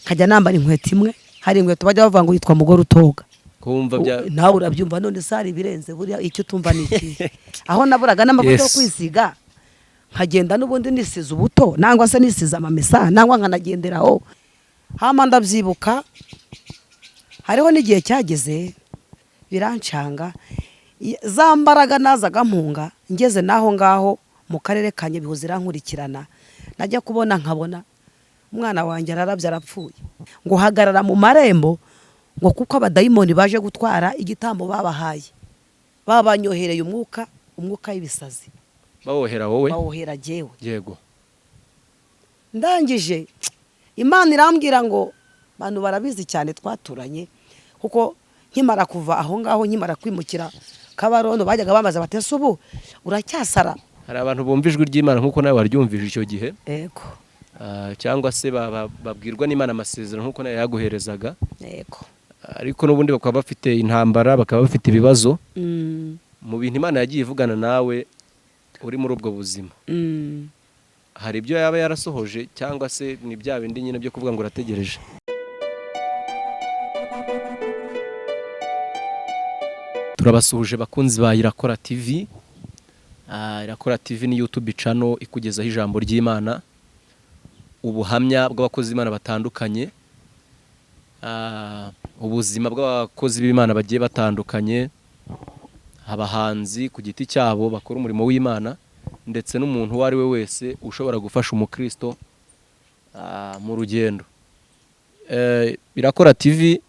kajya nambara inkweto imwe, hari inkweto bajya bavuga ngo yitwa mugore utoga. kumva bya nawe urabyumva none sari birenze buriya icyo tumva niki aho naburaga n'amavuta yo kwisiga nkagenda n'ubundi nisize ubuto nangwa se nisize amamesa nangwa nkanagenderaho hama ndabyibuka hariho n'igihe cyageze birancanga za mbaraga nazaga mpunga ngeze naho ngaho mu karere ka Nyabihu zirankurikirana najya kubona nkabona umwana wanjye ararabye arapfuye ngo hagarara mu marembo ngo kuko abadayimoni baje gutwara igitambo babahaye babanyohereye umwuka w'ibisazi bawohera wowe bawohera jewe yego ndangije Imana irambwira ngo bantu barabizi cyane twaturanye kuko nkimara kuva aho ngaho nkimara kwimukira Kabarondo bajyaga bamaze batese ubu uracyasara hari abantu bumva ijwi ry'Imana nkuko nawe waryumvije icyo gihe yego cyangwa se babwirwa n'Imana amasezerano nkuko nawe yaguherezaga yego ariko n'ubundi bakaba bafite intambara bakaba bafite ibibazo mu bintu Imana yagiye ivugana nawe uri muri ubwo buzima hari ibyo yaba yarasohoje cyangwa se ni bya bindi nyine byo kuvuga ngo urategereje turabasuhuje bakunzi ba Irakora TV. Irakora TV ni YouTube channel ikugezaho ijambo ry'Imana, ubuhamya bw'abakozi b'Imana batandukanye, ubuzima bw'abakozi b'Imana bagiye batandukanye, abahanzi ku giti cyabo bakora umurimo w'Imana, ndetse n'umuntu uwo ari we wese ushobora gufasha umukristo mu rugendo. Irakora TV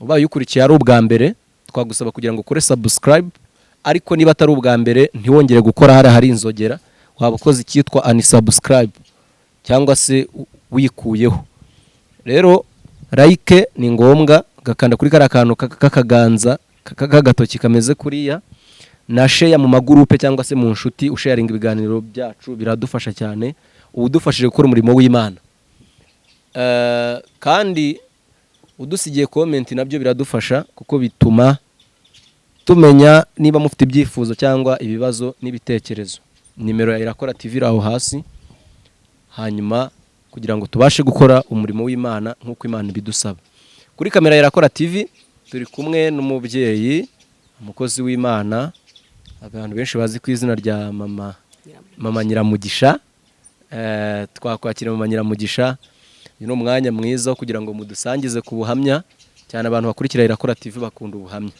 ubaye ukurikiye ari ubwa mbere twagusaba kugira ngo ukore subscribe, ariko niba atari ubwa mbere ntiwongere gukora hari inzogera waba ukoze icyitwa unsubscribe cyangwa se wikuyeho. Rero like ni ngombwa gakanda kuri kara kantu kakaganza kagatoki kameze kuriya, na share mu magurupe cyangwa se mu nshuti usharinga ibiganiro byacu biradufasha cyane, ubudufashije gukora umurimo w'Imana. Kandi udusigiye comment nabyo biradufasha kuko bituma tumenya niba mufite ibyifuzo cyangwa ibibazo n'ibitekerezo. Nimero ya Irakora TV aho hasi, hanyuma kugira ngo tubashe gukora umurimo w'Imana nk'uko Imana ibidusaba. Kuri kamera ya Irakora TV turi kumwe n'umubyeyi, umukozi w'Imana, abantu benshi bazi ku izina rya mama Nyiramugisha. Twakwakira mama Nyiramugisha, ni umwanya mwiza wo kugira ngo mudusangize ku buhamya, cyane abantu bakurikira Irakora TV bakunda ubuhamya.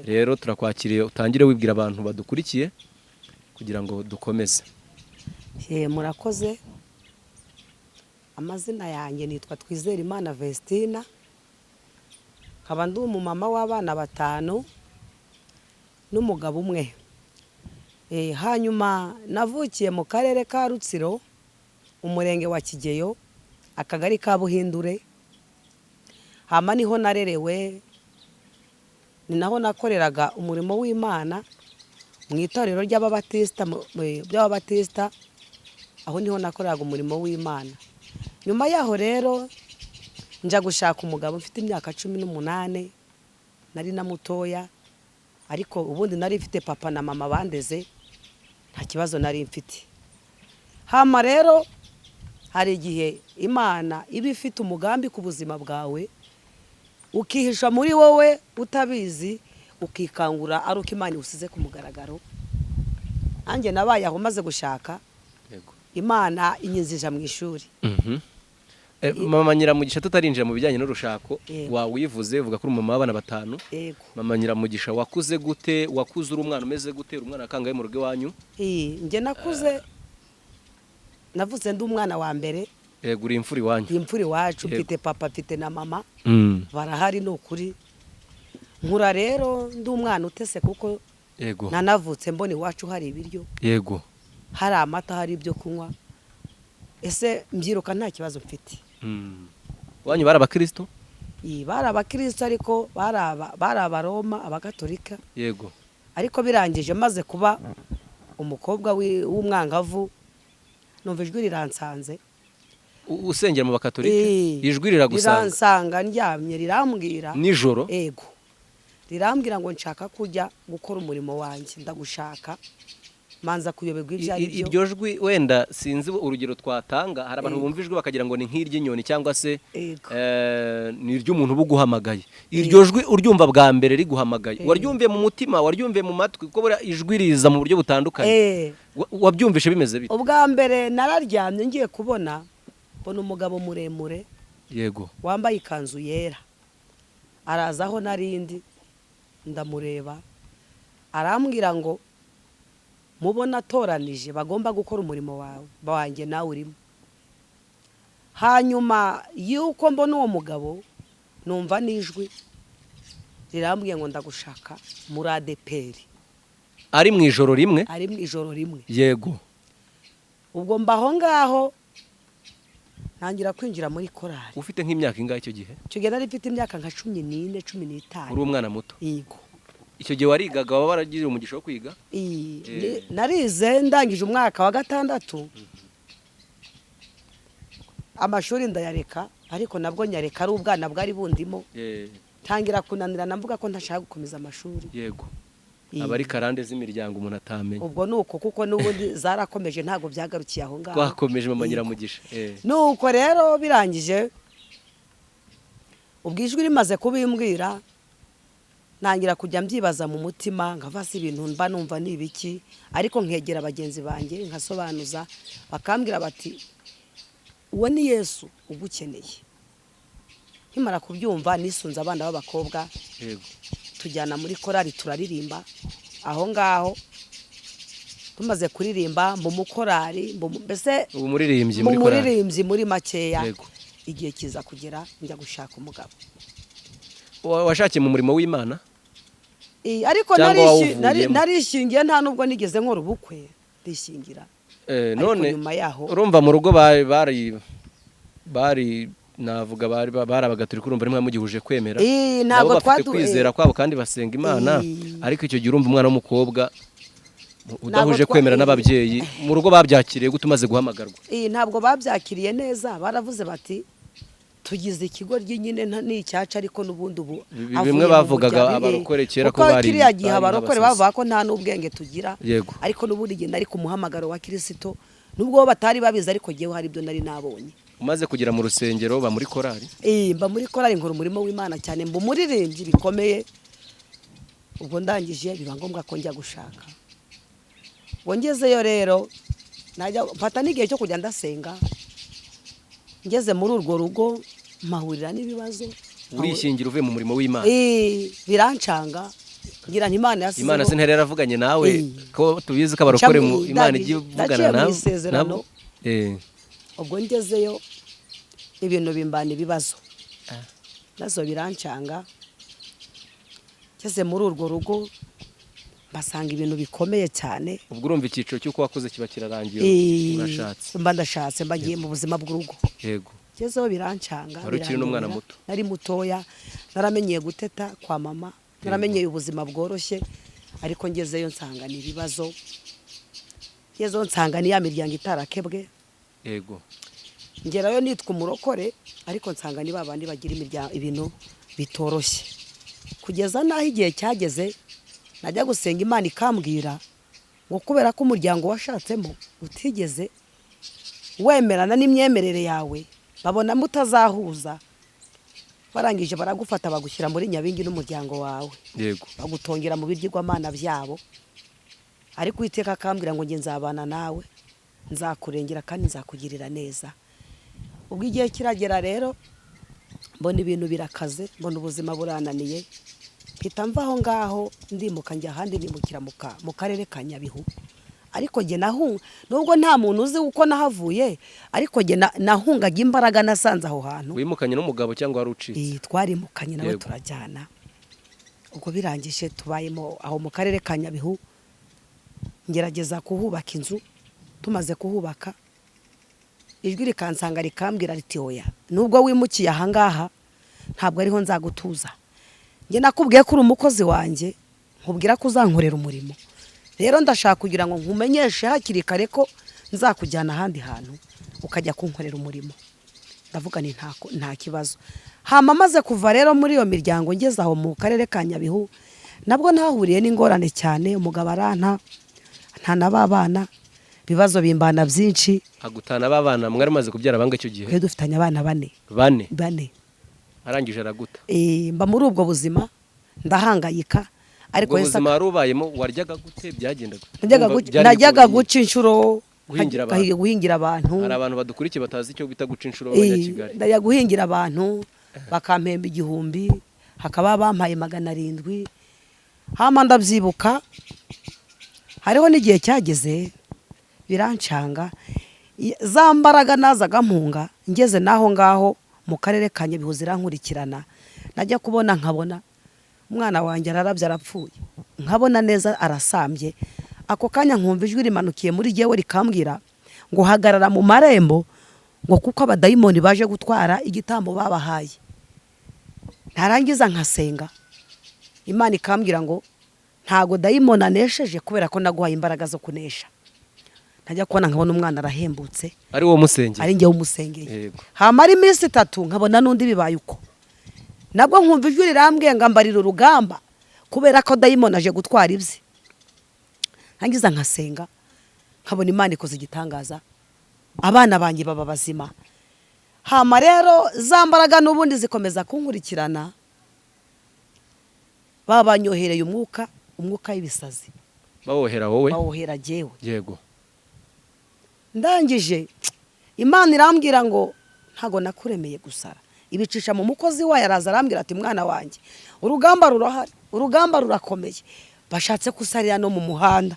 Rero turakwakiriye utangire wibwira abantu badukurikiye kugira ngo dukomeze. Murakoze. Amazina yanjye nitwa Twizerimana Vestina, nkaba ndi umumama w'abana 5 n'umugabo umwe. Hanyuma navukiye mu karere ka Rutsiro, umurenge wa Kigeyo, akagari ka Buhindure. Hama niho narerewe, ni naho nakoreraga umurimo w'Imana mu itorero ry'Ababatista, aho niho nakoreraga umurimo w'Imana. Nyuma yaho rero nja gushaka umugabo mfite imyaka 18, nari na mutoya, ariko ubundi nari mfite papa na mama bandeze, nta kibazo nari mfite. Hama rero hari igihe Imana iba ifite umugambi ku buzima bwawe, ukihisha muri wowe utabizi, ukikangura ari uko Imana usize ku mugaragaro. Anjye nabaye aho maze gushaka, Imana inyinzija mu ishuri. Mama Nyiramugisha, tutarinjira mu bijyanye n'urushako, wawivuze uvuga ko umama w'abana 5. Mama Nyiramugisha, wakuze gute? Wakuze uri umwana umeze gute? Umwana akangaye mu rugo iwanyu? Nge nakuze, navuze ndi umwana wa mbere. Uri imfura iwanyu? Imfura iwacu, mfite papa mfite na mama, barahari n'ukuri. Nkura rero ndi umwana utese kuko nanavutse mbone iwacu hari ibiryo, hari amata, hari ibyo kunywa. Ese mbyiruka nta kibazo mfite. Wanyu bari Abakristo? Bari Abakristo, ariko bari Abaroma, Abagatolika. Ariko birangije maze kuba umukobwa w'umwangavu, numva ijwi riransanze. Usengera mu Bakatolika? Ijwi riragusanga? Riransanga ndyamye, rirambwira nijoro. Rirambwira ngo nshaka kujya gukora umurimo wanjye, ndagushaka. manza kuyoberwa ibyo ari byo. Iryo jwi wenda sinzi urugero twatanga, hari abantu bumva ijwi bakagira ngo ni nk'iry'inyoni cyangwa se ni iry'umuntu buguhamagaye. Iryo jwi uryumva bwa mbere riguhamagaye, waryumviye mu mutima, waryumviye mu matwi, kuko buriya ijwi riza mu buryo butandukanye. Wabyumvishe bimeze bite? Ubwa mbere nararyamye ngiye kubona mbona umugabo muremure, yego, wambaye ikanzu yera, araza aho narindi, ndamureba, arambwira ngo mubona atoranije bagomba gukora umurimo wawe wanjye nawe urimo. Hanyuma yuko mbona uwo mugabo numva n'ijwi rirambwiye ngo ndagushaka muri ADPR. Ari mu ijoro rimwe? Ari mu ijoro rimwe. Yego. Ubwo mbaho ngaho ntangira kwinjira muri korali. Ufite nk'imyaka ingahe icyo gihe? Icyo gihe nari mfite imyaka nka 14 15. Uri umwana muto? Yego. Icyo gihe warigaga, waba waragize umugisha wo kwiga? Narize ndangije umwaka wa 6. Amashuri ndayareka, ariko nabwo nyareka ari ubwana bwari bundimo. Tangira kunanira namvuga ko ntashaka gukomeza amashuri. Yego. Abari karande z'imiryango umuntu atamenye. Ubwo nuko kuko nubundi zarakomeje ntago byagarukiye aho ngaho. Twakomeje mama Nyiramugisha. Nuko rero birangije ubwijwi rimaze kubimbwira, nangira kujya mbyibaza mu mutima, nkavasa ibintu mba numva nibiki, ariko nkegera abagenzi banjye nkasobanuza, bakambwira bati uwo ni Yesu ugukeneye. Nkimara kubyumva nisunze abana b'abakobwa, yego, tujyana muri korali turaririmba. Aho ngaho tumaze kuririmba mu mukorali, mbese umuririmbyi muri makeya. Igihe kiza kugera njya gushaka umugabo. Washakiye mu murimo w'Imana? Ariko narishingiye, nta nubwo nigeze nkora ubukwe, ndishingira. None nyuma yaho urumva mu rugo bari navuga bari abagatolika, urumva rimwe mugihuje kwemera. Ntabwo bafite kwizera kwabo kandi basenga Imana, ariko icyo gihe urumva umwana w'umukobwa udahuje kwemera n'ababyeyi, mu rugo babyakiriye gute umaze guhamagarwa? Ntabwo babyakiriye neza, baravuze bati tugize ikigo ry'inyine n'icyaca, ariko n'ubundi ubu bimwe bavugaga abarokore kera ko bari kiriya gihe abarokore bavuga ko nta n'ubwenge tugira. Yego. Ariko n'ubundi igihe nari ku muhamagaro wa Kristo, nubwo batari babizi, ariko jewe hari ibyo nari nabonye. Umaze kugera mu rusengero ba muri korali? Mba muri korali, nkora umurimo w'Imana cyane, mba umuririmbyi bikomeye. Ubwo ndangije biba ngombwa ko njya gushaka. Ngezeyo rero najya mfata n'igihe cyo kujya ndasenga. Ngeze muri urwo rugo mahurira n'ibibazo. Urishingira uvuye mu murimo w'Imana? Birancanga. Ngira nti Imana yasize. Imana se ntera yaravuganye nawe ko tubizi ko abarokore mu Imana igiye kuvugana nabo? Ubwo ngezeyo ibintu bimbana ibibazo. Nazo birancanga. Ngeze muri urwo rugo basanga ibintu bikomeye cyane. Ubwo urumva icyiciro cy'uko wakoze kiba kirarangiye, urashatse? Mba ndashatse, mbagiye mu buzima bw'urugo. Yego. Ngezeho birancanga. Wari ukiri n'umwana muto? Nari mutoya, naramenyeye guteta kwa mama, naramenyeye ubuzima bworoshye, ariko ngezeyo nsanga ni ibibazo. Ngezeyo nsanga ni ya miryango itarakebwe. Yego. Ngerayo nitwa umurokore, ariko nsanga ni babandi bagira ibintu bitoroshye. Kugeza naho igihe cyageze najya gusenga, Imana ikambwira ngo kubera ko umuryango washatsemo utigeze wemerana n'imyemerere yawe, babona mutazahuza, barangije baragufata bagushyira muri Nyabingi n'umuryango wawe. Yego. Bagutongera mu birigwamana byabo, ariko Uwiteka akambwira ngo nge nzabana nawe, nzakurengera kandi nzakugirira neza. Ubwo igihe kiragera rero mbona ibintu birakaze, mbona ubuzima burananiye, mpita mva aho ngaho ndimuka njya ahandi, nimukira mu karere ka Nyabihu. Ariko nge nubwo nta muntu uzi uko nahavuye, ariko nge nahungaga imbaraga nasanze aho hantu. Wimukanye n'umugabo cyangwa wari ucitse? Twarimukanye nawe turajyana. Ubwo birangije tubayemo aho mu karere ka Nyabihu, ngerageza kuhubaka inzu. Tumaze kuhubaka, ijwi rikansanga rikambwira riti oya, nubwo wimukiye aha ngaha ntabwo ariho nzagutuza. Nge nakubwiye ko uri umukozi wanjye, nkubwira ko uzankorera umurimo. Rero ndashaka kugira ngo nkumenyeshe hakiri kare ko nzakujyana ahandi hantu ukajya kunkorera umurimo. Ndavuga ni nta kibazo. Hama maze kuva rero muri iyo miryango, ngeze aho mu karere ka Nyabihu, nabwo ntahuriye n'ingorane cyane. Umugabo aranta nta nababana bibazo bimbana byinshi. agutana babana mwari maze kubyara banga icyo gihe? Twe dufitanye abana bane. arangije araguta. Mba muri ubwo buzima ndahangayika, ariko Yesu ubuzima warubayemo waryaga gute byagendaga? najyaga guca inshuro guhingira abantu. Hari abantu badukurikiye batazi icyo bita guca inshuro b'Abanyakigali. Ndajya guhingira abantu bakampemba 1000, hakaba bampaye 700. Hama ndabyibuka hariho n'igihe cyageze birancanga, za mbaraga nazaga mpunga ngeze naho ngaho mu karere ka Nyabihu zirankurikirana. Najya kubona nkabona umwana wanjye ararabye arapfuye, nkabona neza arasambye. Ako kanya nkumva ijwi rimanukiye muri jewe rikambwira ngo hagarara mu marembo, ngo kuko abadayimoni baje gutwara igitambo babahaye. Ntarangiza nkasenga, Imana ikambwira ngo ntago dayimoni anesheje kubera ko naguhaye imbaraga zo kunesha. Najya kubona nkabona umwana arahembutse, ari wo musengeye, ari njye umusengeye. Hamara iminsi 3 nkabona n'undi bibaye uko. Nabwo nkumva ijwi rirambwiye ngo mbarira urugamba kubera ko dayimoni aje gutwara ibye. Ntangiza nkasenga, nkabona Imana ikoze igitangaza, abana banjye baba bazima. Hama rero za mbaraga n'ubundi zikomeza kunkurikirana, babanyohereye umwuka w'ibisazi. Bawohera wowe? Bawohera jewe. Yego. Ndangije Imana irambwira ngo ntago nakuremeye gusara. Ibicisha mu mukozi wayo, araza arambwira ati mwana wanjye, urugamba rurahari, urugamba rurakomeye. Bashatse kusarira no mu muhanda,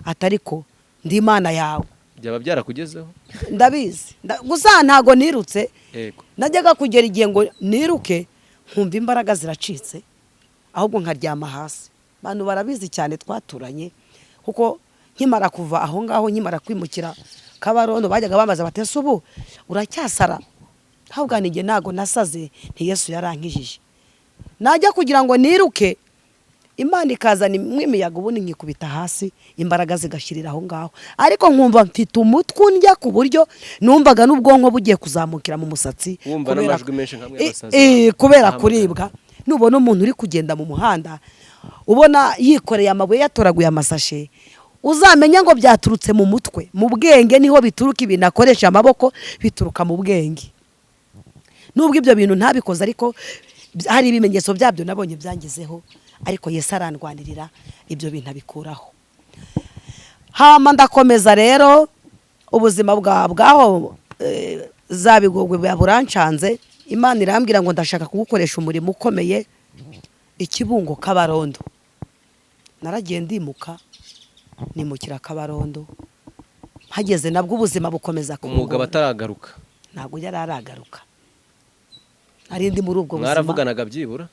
atariko ndi Imana yawe. Byaba byarakugezeho? Ndabizi. Gusa ntago nirutse. Yego. Najyaga kugera igihe ngo niruke nkumva imbaraga ziracitse, ahubwo nkaryama hasi. Bantu barabizi cyane twaturanye, kuko nkimara kuva aho ngaho, nkimara kwimukira Kabarondo, bajyaga bamaze batese ubu uracyasara. Ahubwo nige nago nasaze, nti Yesu yarankijije. Najya kugira ngo niruke, Imana ikazana imiyaga ubundi nkikubita hasi, imbaraga zigashirira aho ngaho. Ariko nkumva mfite umutwe undya ku buryo numvaga n'ubwonko bugiye kuzamukira mu musatsi, kubera kuribwa. Nubona umuntu uri kugenda mu muhanda ubona yikoreye amabuye yatoraguye amasashe, uzamenya ngo byaturutse mu mutwe. Mu bwenge niho bituruka, ibintu akoresha amaboko bituruka mu bwenge. Nubwo ibyo bintu ntabikoze, ariko hari ibimenyetso byabyo nabonye byangizeho, ariko Yesu arandwanirira ibyo bintu abikuraho. Hama ndakomeza rero ubuzima bwaho zabigogwe buranshanze. Imana irambwira ngo ndashaka kugukoresha umurimo ukomeye Ikibungo Kabarondo. Naragiye ndimuka, nimukira Kabarondo. Hageze nabwo ubuzima bukomeza kumugora. Umugabo ataragaruka? Ntabwo yararagaruka. Arindi muri ubwo buzima. Mwaravuganaga byibura?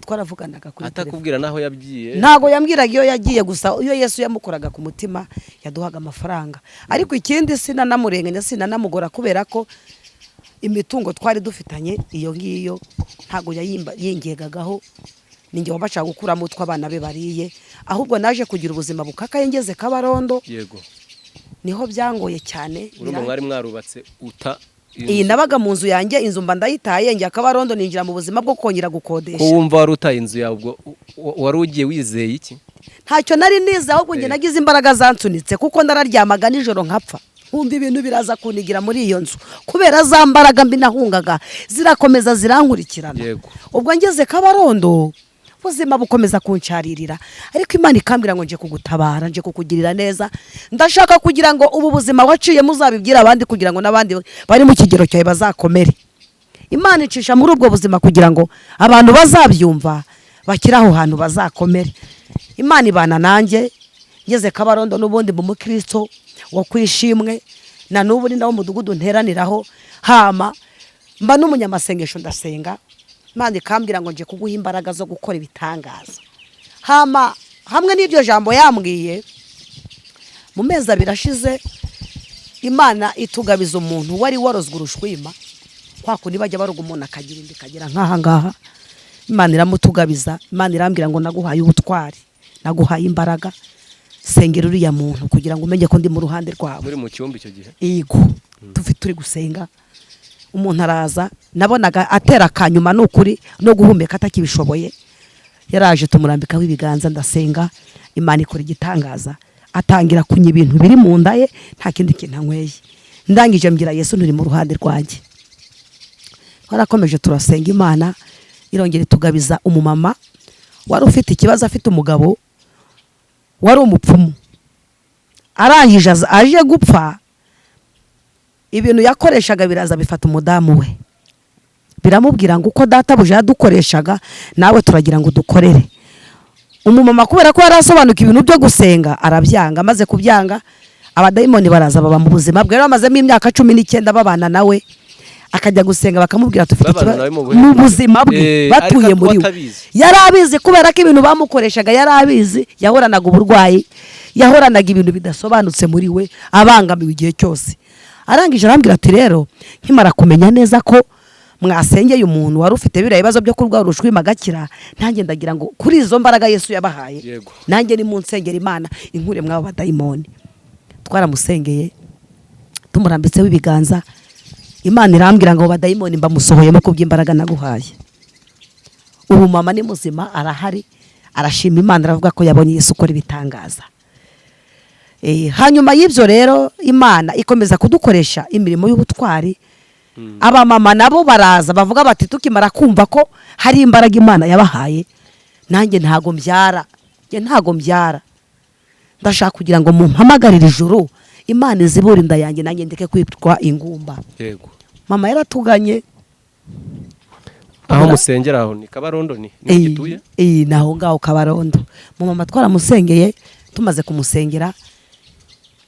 Twaravuganaga kuri telefone. Atakubwira naho yagiye? Ntago yambwiraga iyo yagiye, gusa iyo Yesu yamukoraga ku mutima yaduhaga amafaranga. Ariko ikindi sinanamurenganya, sinanamugora kubera ko imitungo twari dufitanye iyo ngiyo ntago yingegagaho. Ninjye wabasha gukuramo tw'abana be bariye, ahubwo naje kugira ubuzima bukakaye ngeze Kabarondo. Yego. Niho byangoye cyane. Urumva mwari mwarubatse uta nabaga mu nzu yanjye, inzu mba ndayitaye, njya Kabarondo ninjira mu buzima bwo kongera gukodesha. Ko wumva wari utaye inzu yawe, ubwo wari ugiye wizeye iki? Ntacyo nari nize, ahubwo njye nagize imbaraga zansunitse, kuko ndararyamaga nijoro nkapfa. Nkumva ibintu biraza kunigira muri iyo nzu, kubera za mbaraga mbi nahungaga zirakomeza zirankurikirana. Ubwo ngeze Kabarondo ubuzima bukomeza kuncaririra, ariko Imana ikambwira ngo nje kugutabara, nje kukugirira neza. Ndashaka kugira ngo ubu buzima waciye muzabibwira abandi, kugira ngo nabandi bari mu kigero cyawe bazakomere. Imana icisha muri ubwo buzima kugira ngo abantu bazabyumva bakiraho hantu bazakomere. Imana ibana nanjye ngeze Kabarondo, n'ubundi mu mukristo wo kwishimwe, na n'ubu ni nawo mudugudu nteraniraho. Hama mba n'umunyamasengesho ndasenga. Imana ikambwira ngo nje kuguha imbaraga zo gukora ibitangaza. Hama hamwe n'iryo jambo yambwiye, mu mezi 2 ashize Imana itugabiza umuntu wari warozwe urushwima. Kwa kundi bajya baruga umuntu akagira indi kagira nkaha ngaha, Imana iramutugabiza. Imana irambwira ngo naguhaye ubutwari, naguhaye imbaraga, sengera uriya muntu kugira ngo umenye ko ndi mu ruhande rwawe. Muri mu cyumba icyo gihe? Yego. Turi gusenga, umuntu araza, nabonaga atera kanyuma n'ukuri no guhumeka atakibishoboye. Yaraje tumurambikaho ibiganza, ndasenga, Imana ikora igitangaza, atangira kunya ibintu biri mu nda ye, nta kindi kintu anyweye. Ndangije mbwira Yesu nturi mu ruhande rwanjye. Twarakomeje turasenga, Imana irongera tugabiza umumama wari ufite ikibazo, afite umugabo wari umupfumu. Arangije aje gupfa, ibintu yakoreshaga biraza bifata umudamu we, biramubwira ngo uko databuja yadukoreshaga nawe turagira ngo dukorere. Umumama kubera ko yarasobanuka ibintu byo gusenga arabyanga. Amaze kubyanga, abadayimoni baraza baba mu buzima bwe. Bamazemo imyaka 19 babana nawe, akajya gusenga bakamubwira tufite mu buzima bwe batuye muri we. Yarabizi kubera ko ibintu bamukoreshaga yarabizi, yahoranaga uburwayi, yahoranaga ibintu bidasobanutse muri we, abangamiwe igihe cyose. Arangije arambwira ati rero nkimara kumenya neza ko mwasengeye umuntu wari ufite biriya bibazo byo kurwara urushwima agakira, nanjye ndagira ngo kuri izo mbaraga Yesu yabahaye, nanjye ni munsengera Imana inkure mwabo badayimoni. Twaramusengeye tumurambitseho ibiganza, Imana irambwira ngo badayimoni mbamusohoyemo kubw'imbaraga naguhaye. Ubu mama ni muzima, arahari, arashima Imana, aravuga ko yabonye Yesu ukora ibitangaza. Hanyuma y'ibyo rero Imana ikomeza kudukoresha imirimo y'ubutwari. Aba mama nabo baraza bavuga bati tukimara kumva ko hari imbaraga Imana yabahaye, nanjye ntago mbyara, ndashaka kugira ngo mumpamagarire ijuru, Imana izibura inda yanjye nanjye ndeke kwitwa ingumba. Yego. Mama yaratuganye. Aho musengera aho ni Kabarondo ni gituye? Naho ngaho Kabarondo. Mu mama twaramusengeye, tumaze kumusengera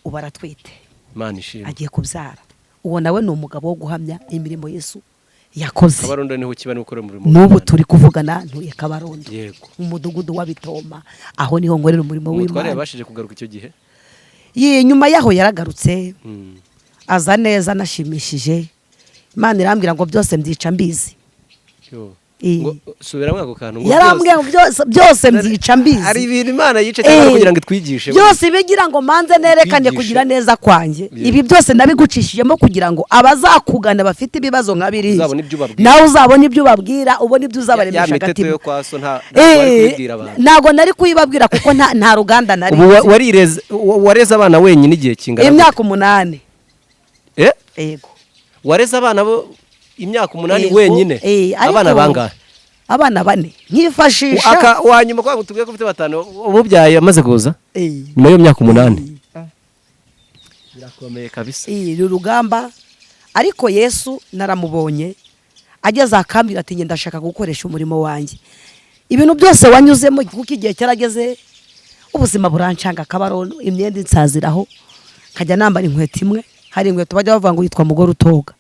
ubaratwite. Imana ishimwe. Agiye kubyara. Uwo nawe ni umugabo wo guhamya imirimo Yesu yakoze. Kabarondo niho kiba n'ukora umurimo. N'ubu turi kuvugana ntuye Kabarondo. Yego. Umudugudu wa Bitoma, aho niho ngorera umurimo w'Imana. Twari yabashije kugaruka icyo gihe? Nyuma yaho yaragarutse, aza neza nashimishije. Imana irambwira ngo byose mbyica mbizi. Ngo subiramo ako kantu ngo yarambwiye ngo byose mbyica mbizi. Ari ibintu Imana yice cyangwa kugira ngo itwigishe. Byose bigira ngo manze nerekane kugira neza kwanjye. Ibi byose nabigucishijemo kugira ngo abazakugana bafite ibibazo nka biriya nawe uzabona ibyo ubabwira, ubona ibyo uzabaremesha agatima. Yo kwaso ntago nari kuyibabwira kuko nta ruganda nari. Wareze abana wenyine igihe kingana imyaka 8. Yego. Wareze abana bo imyaka 8 wenyine. Abana bangahe? Abana 4. Nkifashisha wanyuma kwa mutubwiye ko ufite 5 umubyaye amaze kuza nyuma yo myaka 8. Birakomeye kabisa. Rugamba. Ariko Yesu naramubonye ageze akambira ati ngenda ndashaka gukoresha umurimo wanjye. Ibintu byose wanyuzemo kuko igihe cyarageze, ubuzima burancanga Kabarondo, imyenda insaziraho, kajya nambara inkweto imwe. Hari inkweto bajya bavuga ngo yitwa mugore utoga.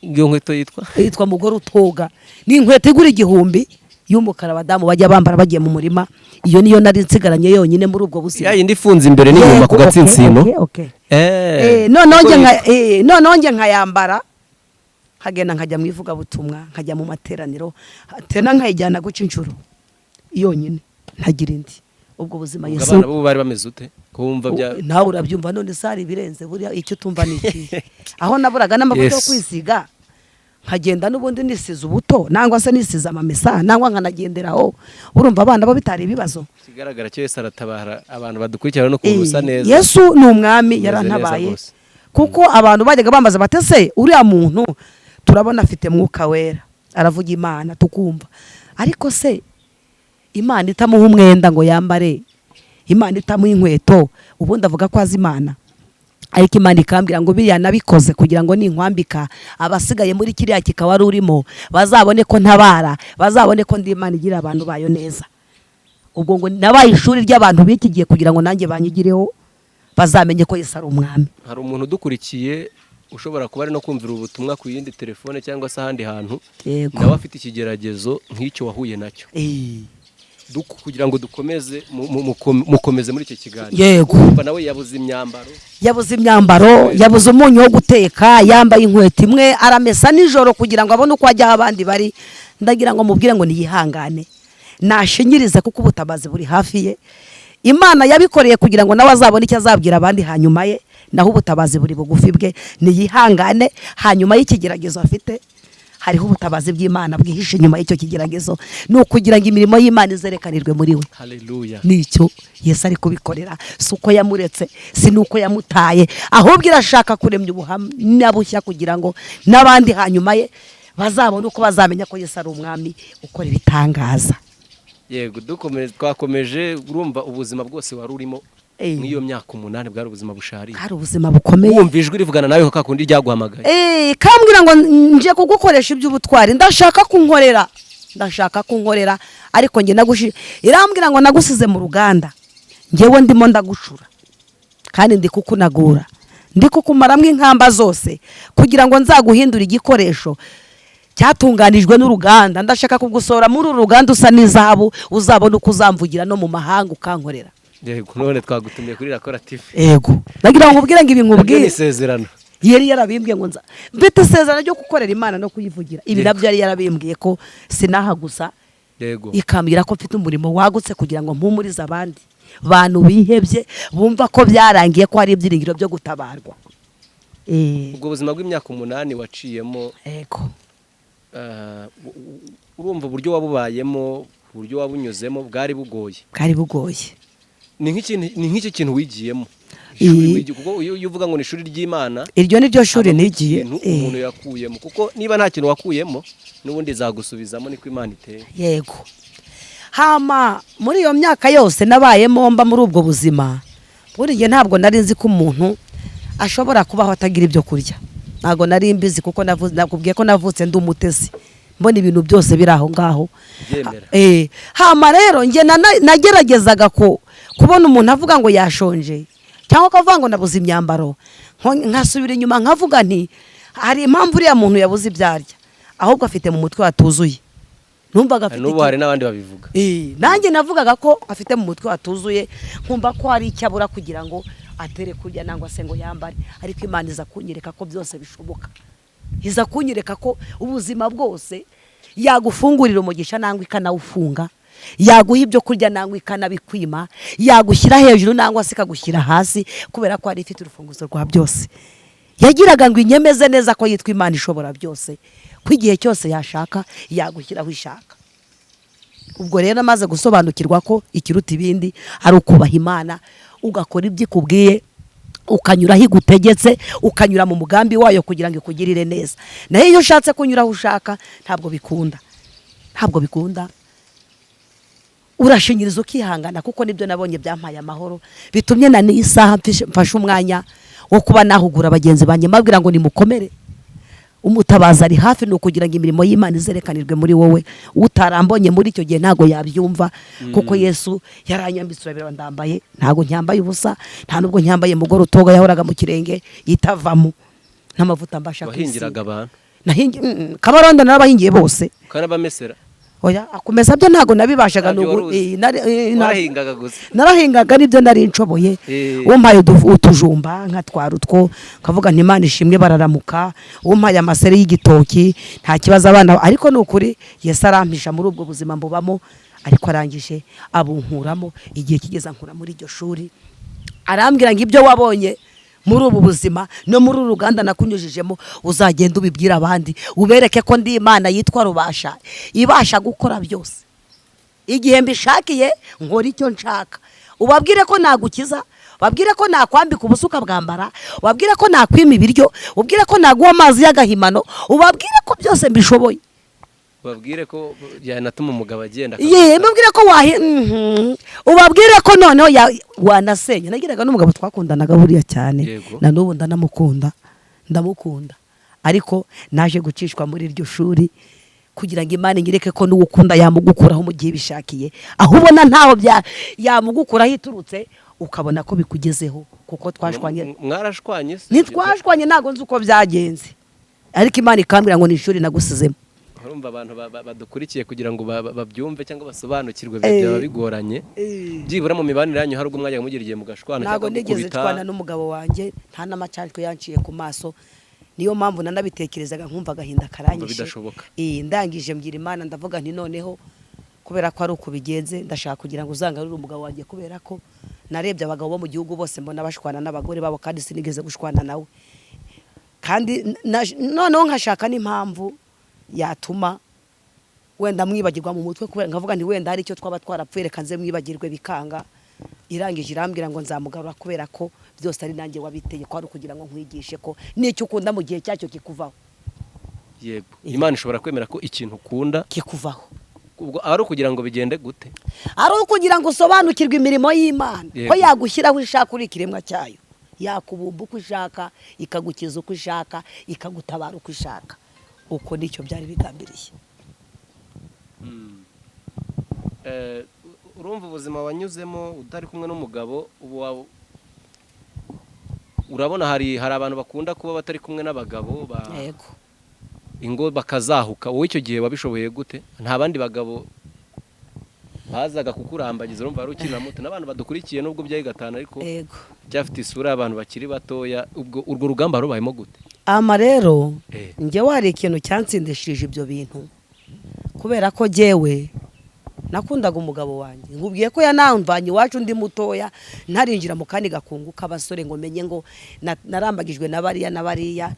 Iyo nkweto yitwa mugore utoga. Ni inkweto igura 1000 y'umukara abadamu bajya bambara bagiye mu murima. Iyo niyo nari nsigaranye yonyine muri ubwo buzima. Yindi ifunze imbere n'inyuma ku gatsinsino. Nononge nkayambara, nkagenda nkajya mu ivuga butumwa, nkajya mu materaniro, tena nkayijyana guca inshuro yonyine ntagira indi. Ubwo buzima Yesu abana bo bari bameze ute kumva bya nawe urabyumva none sari birenze buriya icyo tumva niki. Aho naburaga n'amavuta yo kwisiga, nkagenda n'ubundi nisize ubuto nangwa se nisize amamesa nangwa nkanagenderaho. Urumva abana bo bitari ibibazo. Kigaragara cyo Yesu aratabara abantu badukurikirana no kubusa neza. Yesu ni umwami yarantabaye kuko abantu bajyaga bambaza batese uriya muntu turabona afite mwuka wera, aravuga Imana tukumva, ariko se Imana itamuha umwenda ngo yambare, Imana itamuha inkweto, ubundi avuga ko azi Imana. Ariko Imana ikambwira ngo biriya nabikoze kugira ngo Nkwambika abasigaye muri kiriya kikaba ari urimo Bazaboneko Ntabara, Bazaboneko ndi Imana igira abantu bayo neza. Ubwo ngo nabaye ishuri ry'abantu bikigiye kugira ngo nanjye banyigireho bazamenye ko Yesu ari umwami. Hari umuntu udukurikiye ushobora kuba ari no kumvira ubutumwa ku yindi telefone cyangwa se ahandi hantu, nawe afite ikigeragezo nk'icyo wahuye nacyo. Kugira ngo dukomeze mukomeze muri icyo kiganiro. Yego. Nawe yabuze imyambaro, yabuze umunyu wo guteka, yambaye inkweto imwe, aramesa nijoro kugira ngo abone uko ajya abandi bari. Ndagira ngo mubwire ngo niyihangane, nashinyirize kuko ubutabazi buri hafi ye. Imana yabikoreye kugira ngo nawe azabone icyo azabwira abandi hanyuma ye, naho ubutabazi buri bugufi bwe. Niyihangane hanyuma y'ikigeragezo afite, hariho ubutabazi bw'Imana bwihishe nyuma y'icyo kigeragezo, ni ukugira ngo imirimo y'Imana izerekanirwe muri we. Haleluya. Nicyo Yesu ari kubikorera, si uko yamuretse, si nuko yamutaye, ahubwo irashaka kuremya ubuhamya bushya kugira ngo n'abandi hanyuma ye bazabona uko bazamenya ko Yesu ari umwami ukora ibitangaza. Yego, twakomeje urumva ubuzima bwose wari urimo nk'iyo myaka 8 bwari ubuzima bushariye. Hari ubuzima bukomeye. Wumva ijwi rivugana nawe ko kakundi ryaguhamagaye. Kambwira ngo nje kugukoresha iby'ubutwari, ndashaka kunkorera ariko nge irambwira ngo nagusize mu ruganda, ngewe ndimo ndagushura kandi ndi kukunagura, ndi kukumaramwe inkamba zose kugira ngo nzaguhindura igikoresho cyatunganijwe n'uruganda. Ndashaka kugusora muri uru ruganda usa n'izahabu, uzabona uko uzamvugira no mu mahanga ukankorera. Yego, none twagutumiye kuri Rakora TV. Yego, ndagira ngo nkubwire ngo ibi nkubwire isezerano. Yari yarabimbwiye ngo nza mfite isezerano ryo gukorera Imana no kuyivugira. Ibi nabyo yari yarabimbwiye ko sinaha gusa. Yego, ikambwira ko mfite umurimo wagutse kugira ngo mpumurize abandi bantu bihebye, bumva ko byarangiye ko hari ibyiringiro byo gutabarwa. Ubwo buzima bw'imyaka 8 waciyemo, yego, urumva uburyo wabubayemo, uburyo wabunyuzemo bwari bugoye. Ni nk'iki kintu wigiyemo. Kuko iyo uvuga ngo ni ishuri ry'Imana, iryo ni ryo shuri nigiye umuntu yakuyemo, kuko niba nta kintu wakuyemo n'ubundi zagusubizamo niko Imana iteye. Yego, hama muri iyo myaka yose nabayemo mba muri ubwo buzima, buriye ntabwo nari nzi ko umuntu ashobora kubaho atagira ibyo kurya. Ntabwo nari mbizi kuko nakubwiye ko navutse ndi umutesi, mbona ibintu byose biri aho ngaho. Hama rero nge nageragezaga kubona umuntu avuga ngo yashonje cyangwa akavuga ngo nabuze imyambaro, nkasubira inyuma nkavuga nti hari impamvu uriya muntu yabuze ibyarya, ahubwo afite mu mutwe watuzuye. Numvaga afite n'ubu hari n'abandi babivuga. Nanjye navugaga ko afite mu mutwe watuzuye, nkumva ko hari icyabura kugira ngo atere kurya nangwa se ngo yambare. Ariko Imana iza kunyereka ko byose bishoboka, iza kunyereka ko ubuzima bwose yagufungurira umugisha nangwa ikanawufunga, yaguha ibyo kurya nangwa ikanabikwima, yagushyira hejuru nangwa se ikagushyira hasi, kubera ko ari ifite urufunguzo rwa byose. Yagiraga ngo inyemeze neza ko yitwa Imana ishobora byose, ko igihe cyose yashaka yagushyiraho ishaka. Ubwo rero amaze gusobanukirwa ko ikiruta ibindi ari ukubaha Imana, ugakora ibyo ikubwiye, ukanyura aho igutegetse, ukanyura mu mugambi wayo kugira ngo ikugirire neza. Naho iyo ushatse kunyura aho ushaka ntabwo bikunda, urashinyiriza ukihangana, kuko nibyo nabonye byampaye amahoro, bitumye na n'isaha mfashe umwanya wo kuba nahugura bagenzi banjye mbabwira ngo nimukomere, umutabaza ari hafi, ni ukugira ngo imirimo y'Imana izerekanirwe muri wowe. Utarambonye muri icyo gihe ntago yabyumva, kuko Yesu yaranyambitse urabira ndambaye, ntago nyambaye ubusa, nta nubwo nyambaye mugoro utoga yahoraga mu kirenge yitavamo n'amavuta mbasha kwisi. Wahingiraga abantu? Kabarondo narabahingiye bose. Karabamesera? Oya, akomeza byo ntago nabibashaga narahingaga gusa. Narahingaga nibyo nari nshoboye. Umpaye utujumba nkatwara utwo, kavuga nti Imana ishimwe bararamuka. Umpaye amasere y'igitoki nta kibazo abana, ariko nukuri Yesu arampisha muri ubwo buzima mbubamo, ariko arangije abunkuramo. Igihe kigeza nkura muri iryo shuri, arambwira ngo ibyo wabonye muri ubu buzima no muri uruganda nakunyujijemo uzagenda ubibwira abandi, ubereke ko ndi Imana yitwa Rubasha, ibasha gukora byose. Igihe mbishakiye nkora icyo nshaka, ubabwire ko nagukiza, babwire ko nakwambika ubusuka bwambara, ubabwire ko nakwima ibiryo, ubabwire ko naguha amazi y'agahimano, ubabwire ko byose mbishoboye. Babwire ko yanatuma umugabo agenda. Mbabwire ko ubabwire ko noneho wanasenya. Nagiraga n'umugabo twakundanaga buriya cyane, na n'ubu ndamukunda, ariko naje gucishwa muri iryo shuri kugira ngo Imana ingireke ko n'ugukunda yamugukuraho mu gihe bishakiye, aho ubona ntaho yamugukuraho iturutse, ukabona ko bikugezeho. Kuko twashwanye. Mwarashwanye? Ntitwashwanye, ntago nzi uko byagenze, ariko Imana ikambwira ngo ni ishuri nagusizemo. Urumva abantu badukurikiye kugira ngo babyumve cyangwa basobanukirwe byaba bigoranye. Byibura mu mibanire yanyu hari ubwo mwajya mugiriye mugashwana cyangwa gukubita. Ntago nigeze twana n'umugabo wanjye, nta n'amacandiko yanciye ku maso. Niyo mpamvu nanabitekerezaga nkumva agahinda karanyishe. Ndangije mbwira Imana ndavuga nti noneho kubera ko ari uko bigenze, ndashaka kugira ngo uzangarure umugabo wanjye, kubera ko narebye abagabo bo mu gihugu bose mbona bashwana n'abagore babo, kandi sinigeze gushwana nawe. Kandi noneho nkashaka n'impamvu yatuma wenda mwibagirwa mu mutwe kubera nkavuga nti wenda hari icyo twaba twarapfuye reka nze mwibagirwe bikanga irangije irambwira ngo nzamugarura kubera ko byose ari nanjye wabiteye ko ari kugira ngo nkwigishe ko n'icyo ukunda mu gihe cyacyo kikuvaho. Yego, Imana ishobora kwemera ko ikintu ukunda kikuvaho. Ubwo ari ukugira ngo bigende gute? Ari ukugira ngo usobanukirwe imirimo y'Imana ko yagushyiraho ishaka uri ikiremwa cyayo, yakubumba uko ishaka, ikagukiza uko ishaka, ikagutabara uko ishaka. Uko nicyo byari bigambiriye. Urumva ubuzima wanyuzemo utari kumwe n'umugabo ubu urabona hari abantu bakunda kuba batari kumwe n'abagabo yego ingo bakazahuka. Wowe icyo gihe wabishoboye gute? Nta bandi bagabo bazaga kukurambagiza, urumva ari ukina muto n'abantu badukurikiye nubwo byaye gatana ariko yego byafite isura y'abantu bakiri batoya. Ubwo urwo rugamba rubayemo gute? Rero njye wari ikintu cyansindishije ibyo bintu kubera ko jewe nakundaga umugabo wanjye, ngubwiye ko yanamvanye iwacu ndi mutoya ntarinjira mu kandi gakungu k'abasore ngo menye ngo narambagijwe na bariya.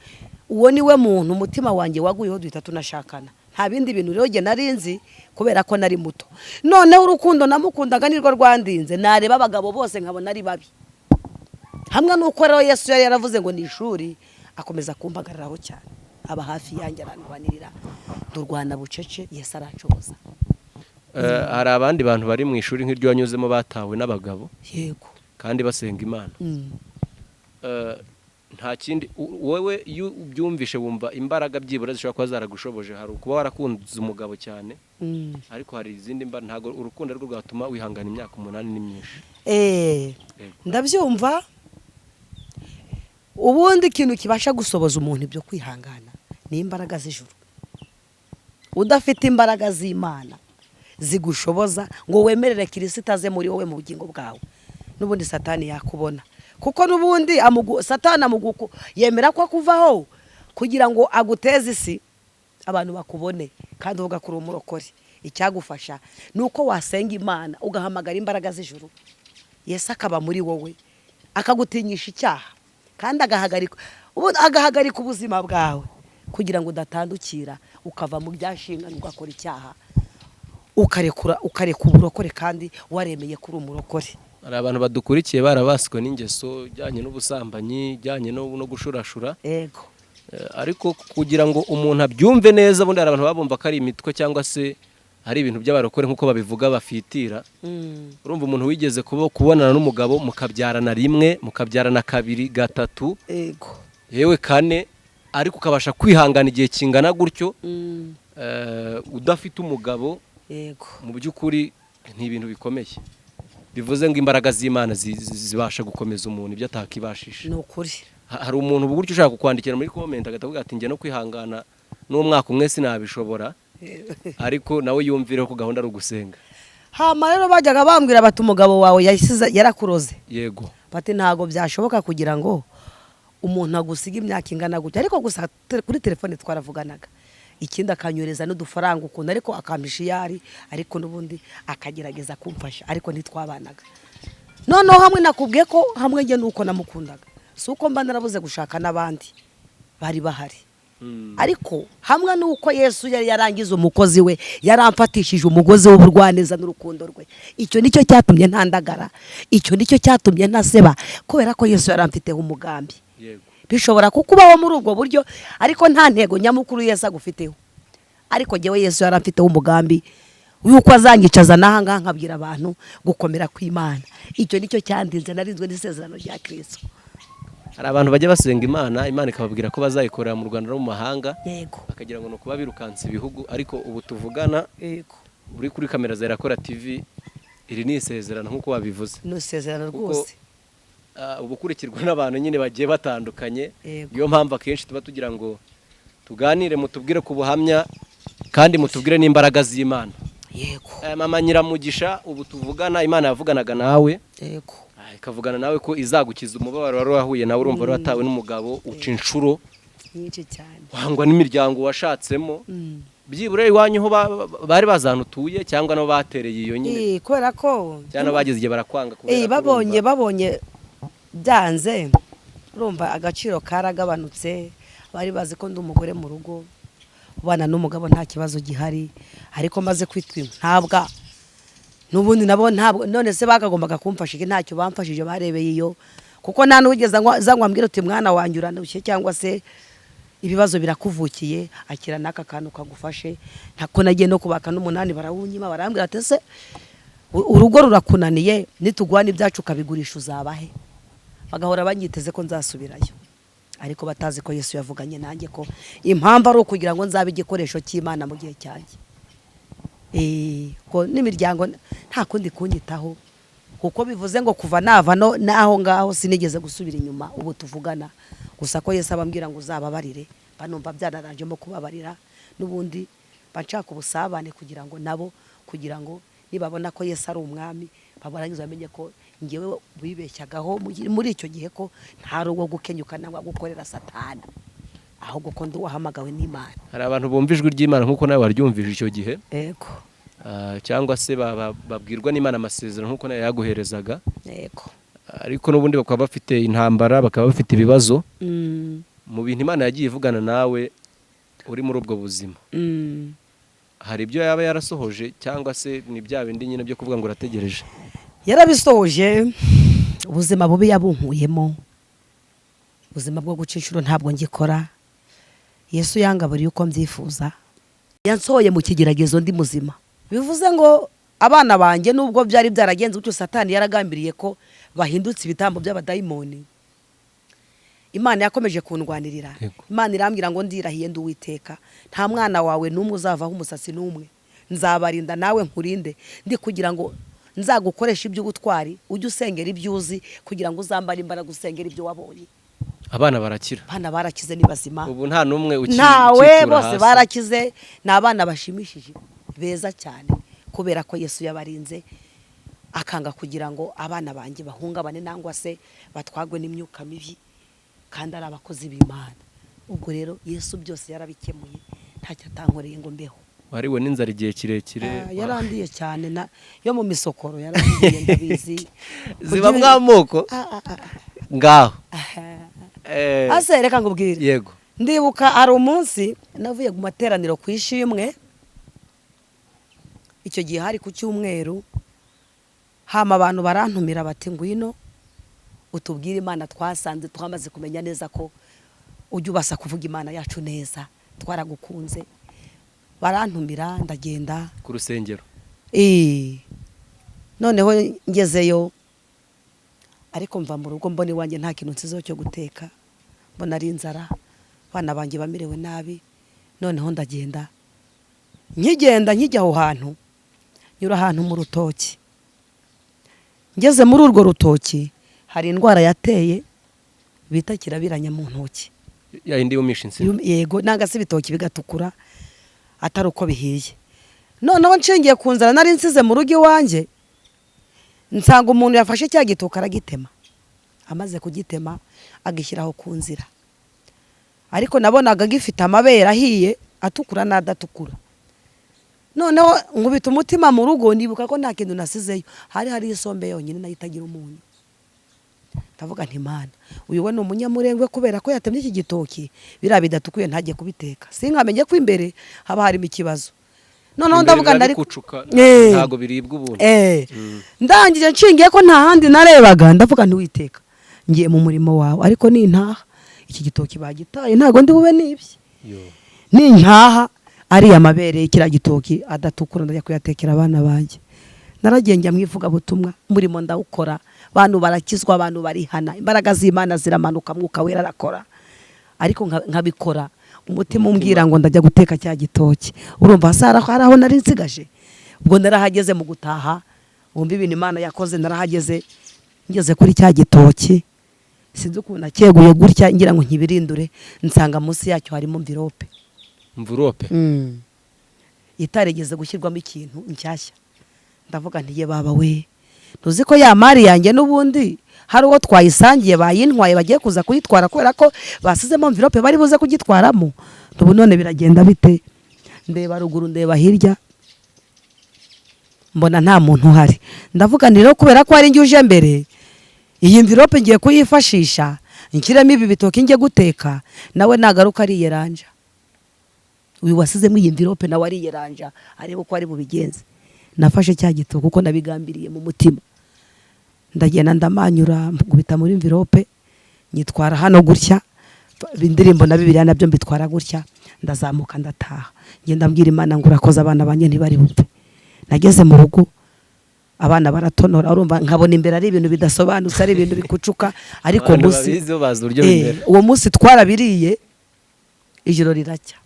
Uwo niwe muntu umutima wanjye waguyeho duhita tunashakana. Nta bindi bintu rero nge narinzi kubera ko nari muto. Noneho urukundo namukundaga nirwo rwandinze, nareba abagabo bose nkabona ari babi. Hamwe nuko rero Yesu yari yaravuze ngo ni ishuri, akomeza kumbagariraho cyane, aba hafi yanjye aranwanirira, durwana bucece, Yesu aracoboza. Hari abandi bantu bari mu ishuri nk'iryo wanyuzemo batawe n'abagabo, yego, kandi basenga Imana. Nta kindi wowe iyo ubyumvishe wumva imbaraga byibura zishobora kuba zaragushoboje. Hari ukuba warakunze umugabo cyane, ariko hari izindi mbaraga. Ntago urukundo rwo rwatuma wihangana imyaka 8 ni myinshi. Ndabyumva. Ubundi ikintu kibasha gusoboza umuntu ibyo kwihangana ni imbaraga z'ijuru. Udafite imbaraga z'Imana zigushoboza ngo wemerere Kristo aze muri wowe mu bugingo bwawe, n'ubundi Satani yakubona. Kuko n'ubundi Satani amuguko yemera ko akuvaho kugira ngo aguteze isi abantu bakubone kandi uvuga kuri umurokore. Icyagufasha nuko wasenga Imana ugahamagara imbaraga z'ijuru, Yesu akaba muri wowe akagutinyisha icyaha kandi agahagarika ubuzima bwawe kugira ngo udatandukira ukava mu byashingana ugakora icyaha, ukareka uburokore kandi waremeye kuri umurokore. Hari abantu badukurikiye barabaswe n'ingeso ijyanye n'ubusambanyi, ijyanye no gushurashura. Yego. Ariko kugira ngo umuntu abyumve neza, bundi hari abantu babumva ko ari imitwe cyangwa se ari ibintu by'abarokore nk'uko babivuga bafitira. Urumva umuntu wigeze kubonana n'umugabo mukabyarana rimwe, mukabyarana 2, 3, yego, yewe 4, ariko ukabasha kwihangana igihe kingana gutyo udafite umugabo. Yego, mu by'ukuri ni ibintu bikomeye. Bivuze ngo imbaraga z'Imana zibasha gukomeza umuntu ibyo atakibashisha. Ni ukuri. Hari umuntu uburyo ushaka kukwandikira muri comment agatavuga ati nge no kwihangana n'umwaka umwe sinabishobora, ariko nawe yumvireho ko gahunda ari ugusenga. Hama rero bajyaga bambwira bati umugabo wawe yarakuroze. Yego. Bati ntago byashoboka kugira ngo umuntu agusiga imyaka ingana gutya, ariko gusa kuri telefone twaravuganaga. Ikindi akanyoreza n'udufaranga ukuntu, ariko akampisha iyari, ariko n'ubundi akagerageza kumfasha, ariko ntitwabanaga. Noneho hamwe nakubwiye ko hamwe nge nuko namukundaga, suko mba narabuze gushaka n'abandi bari bahari. Ariko hamwe nuko Yesu yari yarangiza umukozi we, yaramfatishije umugozi w'uburwaneza n'urukundo rwe. Icyo nicyo cyatumye ntandagara, icyo nicyo cyatumye ntaseba, kubera ko Yesu yaramfiteho umugambi. Yego. Bishobora kukubaho muri ubwo buryo, ariko nta ntego nyamukuru Yesu agufiteho. Ariko jewe Yesu yaramfiteho umugambi yuko azangicaza nahanga nkabwira abantu gukomera kw'Imana. Icyo nicyo cyandinze, narinzwe n'isezerano rya Kristo. Hari abantu bajya basenga Imana, Imana ikababwira ko bazayikorera mu Rwanda no mu mahanga. Yego. Bakagira ngo no kuba birukansa ibihugu, ariko ubu tuvugana, yego, uri kuri kamera za Irakora TV, iri ni isezerano nk'uko wabivuze. No isezerano rwose. Ubukurikirwa n'abantu nyine bagiye batandukanye. Yego. Iyo mpamvu akenshi tuba tugira ngo tuganire, mutubwire ku buhamya kandi mutubwire n'imbaraga z'Imana. Yego. Mama Nyiramugisha, ubu tuvugana Imana yavuganaga nawe. Yego. Ikavugana nawe ko izagukiza umubabaro wari wahuye nawe, urumva wari watawe n'umugabo, uca inshuro nyinshi cyane, wangwa n'imiryango washatsemo. Byibura iwanyu ho bari bazantutuye cyangwa no batereye iyo nyine? Kubera ko cyane bageze igihe barakwanga kubera babonye byanze, urumva agaciro karagabanutse. Bari bazi ko ndi umugore mu rugo, kubana n'umugabo nta kibazo gihari, ariko maze kwitwa ntabwa n'ubundi nabo ntabwo, none se bagagombaga kumfasha iki? Ntacyo bamfashije, barebeye iyo, kuko nta n'ugeze zangwambwira uti mwana wanjye uranushye cyangwa se ibibazo birakuvukiye, akira n'aka kantu kagufashe. Ntako nagiye no kubaka n'umunani barawunyima, barambwira ati se urugo rurakunaniye, nitugwana ibyacu kabigurisha uzabahe? Bagahora banyiteze ko nzasubirayo, ariko batazi ko Yesu yavuganye nanjye ko impamvu ari ukugira ngo nzabe igikoresho cy'Imana mu gihe cyanjye. Ko n'imiryango nta kundi kunyitaho, kuko bivuze ngo kuva nava naho ngaho sinigeze gusubira inyuma. Ubu tuvugana gusa ko Yesu abambwira ngo uzababarire, banumva byararanjemo kubabarira, n'ubundi banshaka ubusabane kugira ngo nabo, kugira ngo nibabona ko Yesu ari umwami, babarangiza bamenye ko ngewe bibeshyagaho muri icyo gihe ko nta rugo gukenyuka nangwa gukorera Satani, ahubwo ko ndi wahamagawe n'Imana. Hari abantu bumva ijwi ry'Imana nk'uko nawe waryumvije icyo gihe, yego, cyangwa se babwirwa n'Imana amasezerano nk'uko nawe yaguherezaga, yego, ariko n'ubundi bakaba bafite intambara, bakaba bafite ibibazo. Mu bintu Imana yagiye ivugana nawe uri muri ubwo buzima, hari ibyo yaba yarasohoje cyangwa se ni bya bindi nyine byo kuvuga ngo urategereje? Yarabisohoje. Ubuzima bubi yabunkuyemo, ubuzima bwo guca inshuro ntabwo ngikora. Yesu yangaburiye uko mbyifuza, yansohoye mu kigeragezo ndi muzima. Bivuze ngo abana banjye nubwo byari byaragenze gutyo, Satani yaragambiriye ko bahindutse ibitambo by'abadayimoni, Imana yakomeje kundwanirira. Imana irambwira ngo ndirahiye ndi Uwiteka, nta mwana wawe n'umwe uzavaho umusatsi n'umwe, nzabarinda nawe nkurinde, ndi kugira ngo nzagukoresha iby'ubutwari, ujye usengera ibyuzi, kugira ngo uzambare imbaraga usengera ibyo wabonye. Abana barakira, abana barakize ni bazima, ubu nta n'umwe ntawe, bose barakize. Ni abana bashimishije beza cyane, kubera ko Yesu yabarinze akanga kugira ngo abana banjye bahungabane nangwa se batwagwe n'imyuka mibi, kandi ari abakozi b'Imana. Ubwo rero Yesu byose yarabikemuye, ntacyo atankoreye ngo mbeho. Wariwe n'inzara igihe kirekire? Yarandiye cyane, yo mu misokoro yarandiye, ndabizi. Ziba mwamoko ngaho. Ase reka ngubwire. Yego. Ndibuka hari umunsi navuye mu materaniro ku Ishimwe, icyo gihe hari ku Cyumweru, hama abantu barantumira bati ngwino utubwire Imana twasanze, twamaze kumenya neza ko ujye ubasa kuvuga Imana yacu neza, twaragukunze. Barantumira ndagenda ku rusengero. Noneho ngezeyo, ariko mva mu rugo mbona iwanjye nta kintu nsizeho cyo guteka, mbona ari inzara, abana banjye bamerewe nabi. Noneho ndagenda, nkijya aho hantu, nyura ahantu mu rutoki. Ngeze muri urwo rutoki, hari indwara yateye bita kirabiranya mu ntoki. Yindi yumisha insina? Yego, nanga se ibitoki bigatukura atari uko bihiye. Noneho nshingiye ku nzara nari nsize mu rugo iwanjye, nsanga umuntu yafashe cya gitoki aragitema. Amaze kugitema agishyiraho ku nzira, ariko nabonaga gifite amabere ahiye, atukura n'adatukura. Noneho nkubita umutima mu rugo, nibuka ko nta kintu nasizeyo, hari isombe yonyine nayo itagira umunyu. Ndavuga nti Imana, uyu we ni umunyamurengwe, kubera ko yatemye iki gitoki, biriya bidatukuye ntajye kubiteka. Sinkamenye ko imbere haba harimo ikibazo. Noneho ndavuga ndari kucuka, ntago biribwa ubundi. Ndangije nshingiye ko nta handi narebaga, ndavuga nti Uwiteka, ngiye mu murimo wawe, ariko nintaha iki gitoki bagitaye ntago ndi bube nibye. Nintaha ari amabere kira gitoki adatukura, ndajya kuyatekera abana banjye. Naragenge mwivuga butumwa, murimo ndawukora, abantu barakizwa, abantu barihana, imbaraga z'Imana ziramanuka, mwuka wera arakora. Ariko nkabikora umutima umbwira ngo ndajya guteka cya gitoki. Urumva haraho nari nsigaje. Ubwo narahageze mu gutaha, wumva ibintu Imana yakoze. Narahageze, ngeze kuri cya gitoki, sinzi ukuntu nakeguye gutya ngira ngo nkibirindure, nsanga munsi yacyo harimo mvirope. Mvirope? Itaregeze gushyirwamo ikintu nshyashya. Ndavuga nti ye baba we, tuzi ko ya mari yanjye n'ubundi hari uwo twayisangiye bayintwaye, bagiye kuza kuyitwara kubera ko basizemo mvirope bari buze kugitwaramo. Ubu none biragenda bite? Ndeba ruguru, ndeba hirya, mbona nta muntu uhari. Ndavuga nti rero kubera ko ari njye uje mbere, iyi mvirope ngiye kuyifashisha, nshyiremo ibi bitoki njye guteka, nawe nagaruka ari yeranja. uyu wasizemo iyi envelope nawe ariyeranja areba uko ari bubigenze. Nafashe cya gito kuko nabigambiriye mu mutima, ndagenda ndamanyura ngubita muri envelope, nyitwara hano gutya, indirimbo na Biriya nabyo mbitwara gutya, ndazamuka ndataha. Ngenda mbwira Imana ngo urakoze abana banje ntibari bupfe. Nageze mu rugo abana baratonora, urumva nkabona imbere ari ibintu bidasobanutse, ari ibintu bikucuka, ariko uwo munsi twarabiriye ijoro riracya.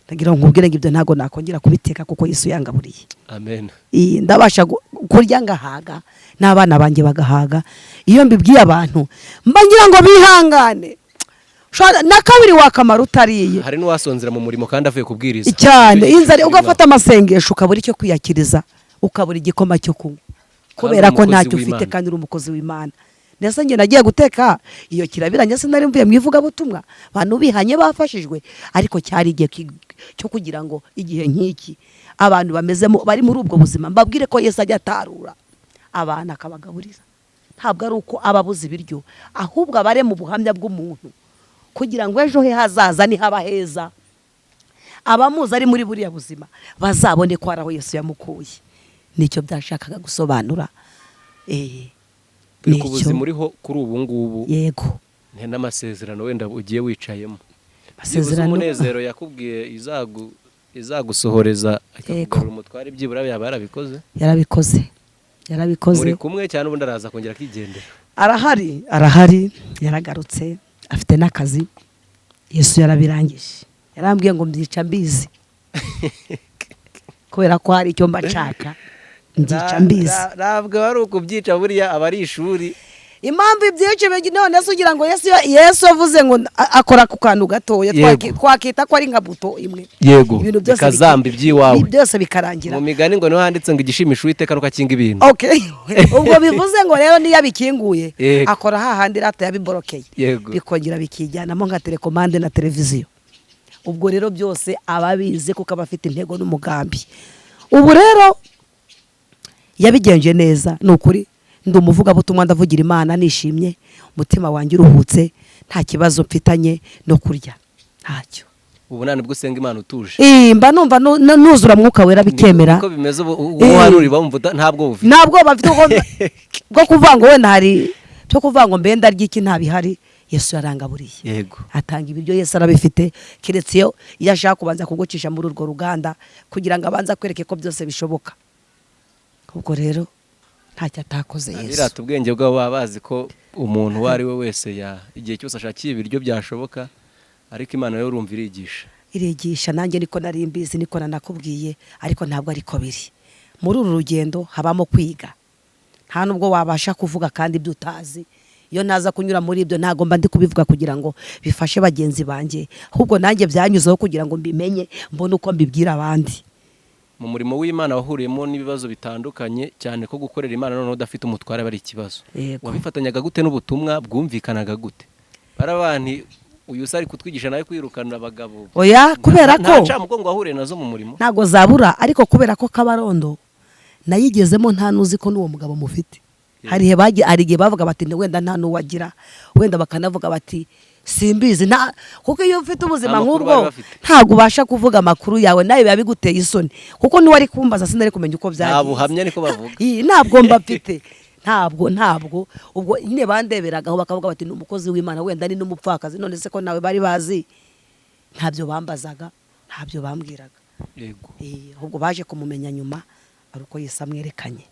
Ndagira ngo nkubwire ngo ibyo ntago nakongera kubiteka kuko Yesu yangaburiye. Amen. Ndabasha kurya ngahaga n'abana banjye bagahaga. Iyo mbibwiye abantu mbangira ngo bihangane, na kabiri wakamara utariye. Hari n'uwasonzera mu murimo kandi avuye kubwiriza cyane, inzara ugafata amasengesho ukabura icyo kwiyakiriza, ukabura igikoma cyo kunywa kubera ko ntacyo ufite kandi uri umukozi w'Imana. Ndetse nge nagiye guteka iyo kirabiranye, sinari mvuye mu ivugabutumwa, abantu bihanye bafashijwe, ariko cyari igihe cyo kugira ngo igihe nk'iki abantu bamezemo bari muri ubwo buzima mbabwire ko Yesu ajya atarura abana akabagaburira. Ntabwo ari uko ababuze ibiryo, ahubwo abare mu buhamya bw'umuntu kugira ngo ejo he hazaza ni haba heza, abamuzi ari muri buriya buzima bazabone ko araho Yesu yamukuye. Nicyo byashakaga gusobanura. Ku buzima uriho kuri ubu ngubu, yego, ni n'amasezerano wenda ugiye wicayemo. Amasezerano umunezero yakubwiye izagusohoreza akakugarura umutware, byibura yaba yarabikoze. Muri kumwe cyane ubundi araza kongera akigendera. Arahari yaragarutse, afite n'akazi. Yesu yarabirangije, yarambwiye ngo mbyica mbizi kubera ko hari icyo mbashaka mbyica mbizi. Ntabwo ari ukubyica, buriya aba ari ishuri. Impamvu ibyica none se ugira ngo Yesu avuze ngo akora ku kantu gatoya, twakita ko ari nka buto imwe. Yego, bikazamba iby'iwawe byose bikarangira. Mu migani ngo niho handitse ngo igishimisha Uwiteka nuko akinga ibintu. Okay. Ubwo bivuze ngo rero niyo abikinguye akora hahandi rata yabiborokeye, bikongera bikijyanamo nka telekomande na televiziyo. Ubwo rero byose ababize kuko abafite intego n'umugambi. Ubu rero yabigenje neza, nukuri ndi umuvugabutumwa, ndavugira Imana nishimye, umutima wanjye uruhutse, nta kibazo mfitanye no kurya ntacyo. Ubu nani bwo usenga Imana utuje? Mba numva nuzura mwuka wera bikemera. Niko bimeze ubu hanuri bamvuta ntabwo bufite. Ntabwo bafite bwo kuvanga we ntari cyo kuvanga mbenda ry'iki ntabihari. Yesu yarangaburiye. Yego. Atanga ibiryo Yesu arabifite, kiretse iyo yashaka kubanza kugucisha muri urwo ruganda kugira ngo abanza kwereke ko byose bishoboka. Ubwo rero ntacyo atakoze Yesu. Birata ubwenge bwabo babazi ko umuntu wari we wese igihe cyose ashakiye ibiryo byashoboka, ariko Imana yo urumva irigisha. Nanjye niko nari mbizi, niko nanakubwiye, ariko ntabwo ariko biri. Muri uru rugendo habamo kwiga, nta nubwo wabasha kuvuga kandi ibyo utazi. Iyo naza kunyura muri ibyo ntago mba ndi kubivuga kugira ngo bifashe bagenzi banjye, ahubwo nanjye byanyuzeho kugira ngo mbimenye, mbone uko mbibwira abandi. Mu murimo w'Imana wahuriyemo n'ibibazo bitandukanye cyane, ko gukorera Imana none udafite umutware bari ikibazo. Wabifatanyaga gute n'ubutumwa bwumvikanaga gute? Barabandi uyu sari kutwigisha nawe kwirukana abagabo. Oya, kubera ko nta mugongo wahuriye nazo mu murimo. Ntago zabura, ariko kubera ko Kabarondo nayigezemo nta nuzi ko n'uwo mugabo mufite. Hari igihe bavuga bati wenda nta n'uwagira, wenda bakanavuga bati simbizi, kuko iyo ufite ubuzima nk'ubwo ntabwo ubasha kuvuga amakuru yawe, nawe biba biguteye isoni, kuko niwari kumbaza sinari kumenya uko byagiye. Ntabwo uhamya niko bavuga. Ntabwo mbafite, ntabwo. Ubwo nyine bandeberagaho bakavuga bati ni umukozi w'Imana, wenda ni n'umupfakazi, none se ko nawe bari bazi. Ntabyo bambazaga, ntabyo bambwiraga. Yego. Ubwo baje kumumenya nyuma ari uko Yesu amwerekanye.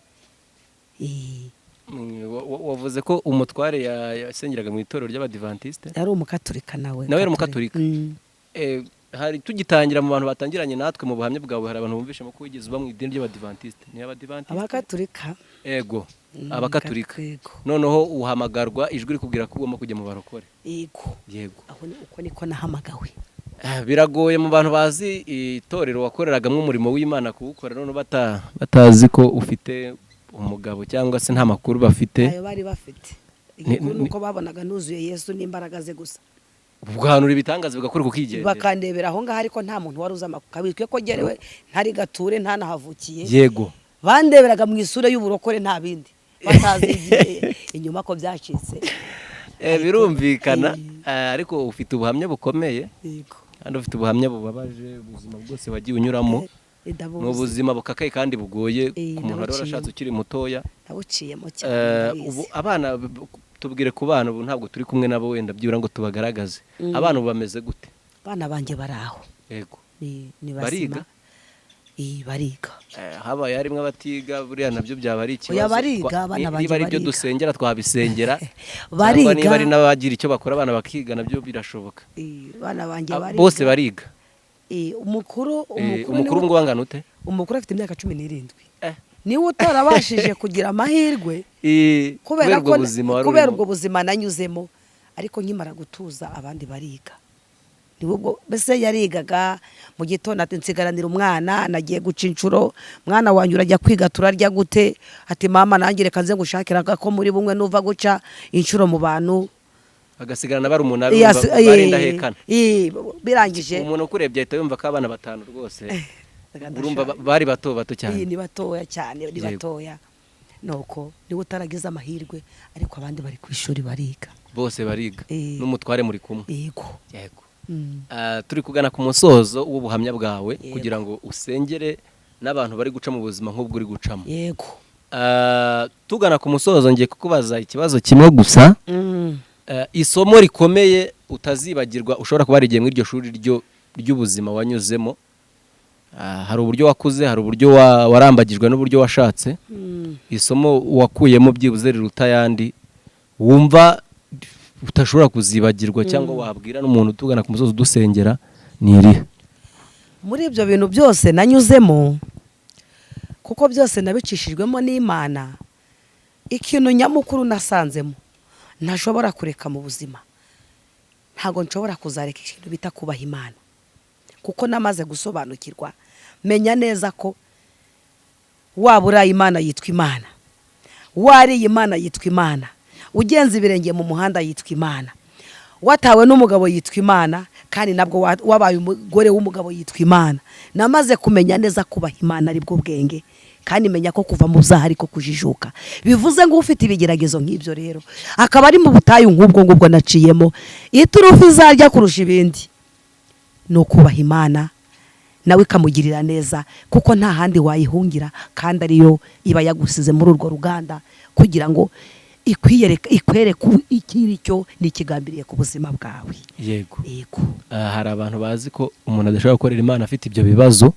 Wavuze ko umutware yasengeraga mu itorero ry'Abadiventiste? Yari umukatolika nawe. Nawe yari umukatolika. Hari tugitangira mu bantu batangiranye natwe mu buhamya bwawe, hari abantu bumvishe ko wigeze uba mu idini ry'Abadiventiste. Ni Abadiventiste? Abakatolika. Yego, abakatolika. Noneho uhamagarwa ijwi rikubwira ko ugomba kujya mu barokore. Yego. Aho ni uko niko nahamagawe. Biragoye mu bantu bazi itorero wakoreragamo umurimo w'Imana kuwukora, none batazi ko ufite umugabo cyangwa se nta makuru bafite. Ayo bari bafite. Nuko babonaga nuzuye Yesu n'imbaraga ze gusa. Ubwanura ibitangaza bigakora kukigendera. Bakandebera aho ngaho, ariko nta muntu wari uza makabitwe ko gerewe ntari gature nta nahavukiye. Yego. Bandeberaga mu isura y'uburokore nta bindi. Batazi inyuma ko byacitse. Birumvikana, ariko ufite ubuhamya bukomeye. Yego. kandi ufite ubuhamya bubabaje ubuzima bwose wagiye unyuramo mu buzima bukakaye kandi bugoye ku muntu wari warashatse ukiri mutoya nabuciyemo cyane. ubu abana tubwire ku bana ubu ntabwo turi kumwe nabo wenda byibura ngo tubagaragaze abana ubu bameze gute? Abana banjye bari aho yego ni basima. Bariga habaye harimo abatiga buriya nabyo byaba ari ikibazo. bariga abana banjye niba ari ibyo dusengera twabisengera bariga niba ari n'abagira icyo bakora abana bakiga nabyo birashoboka. abana banjye bariga bose bariga. umukuru ngo wangana ute? Umukuru afite imyaka 17. Niwe utarabashije kugira amahirwe kubera ubwo buzima nanyuzemo, ariko nkimara gutuza abandi bariga. Nibwo bese yarigaga mu gitondo ati nsigaranira umwana nagiye guca inshuro, mwana wanjye urajya kwiga turarya gute? Ati mama nanjye reka nze ngushakira ko muri bumwe nuva guca inshuro mu bantu agasigarana bari umunara barinda hekana. Birangije umuntu ukurebye ahita yumva ko abana 5 rwose urumva bari bato cyane. Ni batoya cyane, ni batoya. Nuko niwe utaragize amahirwe, ariko abandi bari ku ishuri bariga. Bose bariga n'umutware muri kumwe. Yego. Turi kugana ku musozo w'ubuhamya bwawe kugira ngo usengere n'abantu bari guca mu buzima nk'ubwo uri gucamo. Yego. Tugana ku musozo ngiye kukubaza ikibazo kimwe gusa. Isomo rikomeye utazibagirwa ushobora kuba rigiye muri iryo shuri ry'ubuzima wanyuzemo. Hari uburyo wakuze, hari uburyo warambagijwe n'uburyo washatse. Isomo wakuyemo byibuze riruta yandi wumva utashobora kuzibagirwa cyangwa wabwira n'umuntu tugana ku musozo dusengera ni irihe? Muri ibyo bintu byose nanyuzemo, kuko byose nabicishijwemo n'Imana, ikintu nyamukuru nasanzemo ntashobora kureka mu buzima, ntago nshobora kuzareka ikintu bita kubaha Imana, kuko namaze gusobanukirwa menya neza ko wabura Imana yitwa Imana, wari Imana yitwa Imana, ugenza ibirenge mu muhanda yitwa Imana, watawe n'umugabo yitwa Imana, kandi nabwo wabaye umugore w'umugabo yitwa Imana. Namaze kumenya neza kubaha Imana ari bwo bwenge, kandi menya ko kuva mu byaha ariko kujijuka. Bivuze ngo ufite ibigeragezo nk'ibyo rero akaba ari mu butayu ngubwo naciyemo, iturufu izarya kurusha ibindi no kubaha Imana, nawe ikamugirira neza, kuko nta handi wayihungira, kandi ariyo iba yagusize muri urwo ruganda kugira ngo ikwereke ikiri cyo nikigambiriye ku buzima bwawe. Yego. Hari abantu bazi ko umuntu adashobora gukorera Imana afite ibyo bibazo,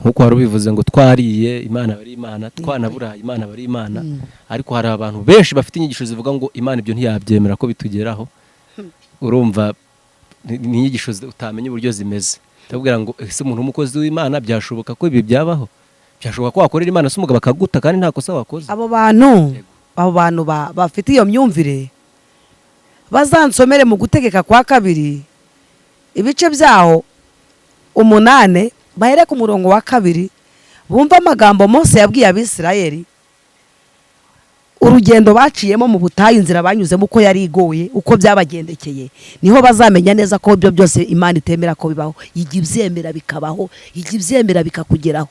nkuko wari ubivuze ngo twariye Imana bari Imana, twanaburaye Imana bari Imana, ariko hari abantu benshi bafite inyigisho zivuga ngo Imana ibyo ntiyabyemera ko bitugeraho. Urumva ni inyigisho utamenya uburyo zimeze. Ndabwira ngo ese umuntu umukozi w'Imana byashoboka ko ibi byabaho? Byashoboka ko wakorera Imana se umugabo bakaguta kandi nta kosa wakoze? Abo bantu bafite iyo myumvire bazansomere mu gutegeka kwa 2 ibice byaho 8 bahere ku murongo wa 2 bumva amagambo Mose yabwiye Abisirayeli, urugendo baciyemo mu butayu, inzira banyuzemo uko yari igoye, uko byabagendekeye, niho bazamenya neza ko ibyo byose Imana itemera ko bibaho. Ibyemera bikabaho, ibyemera bikakugeraho,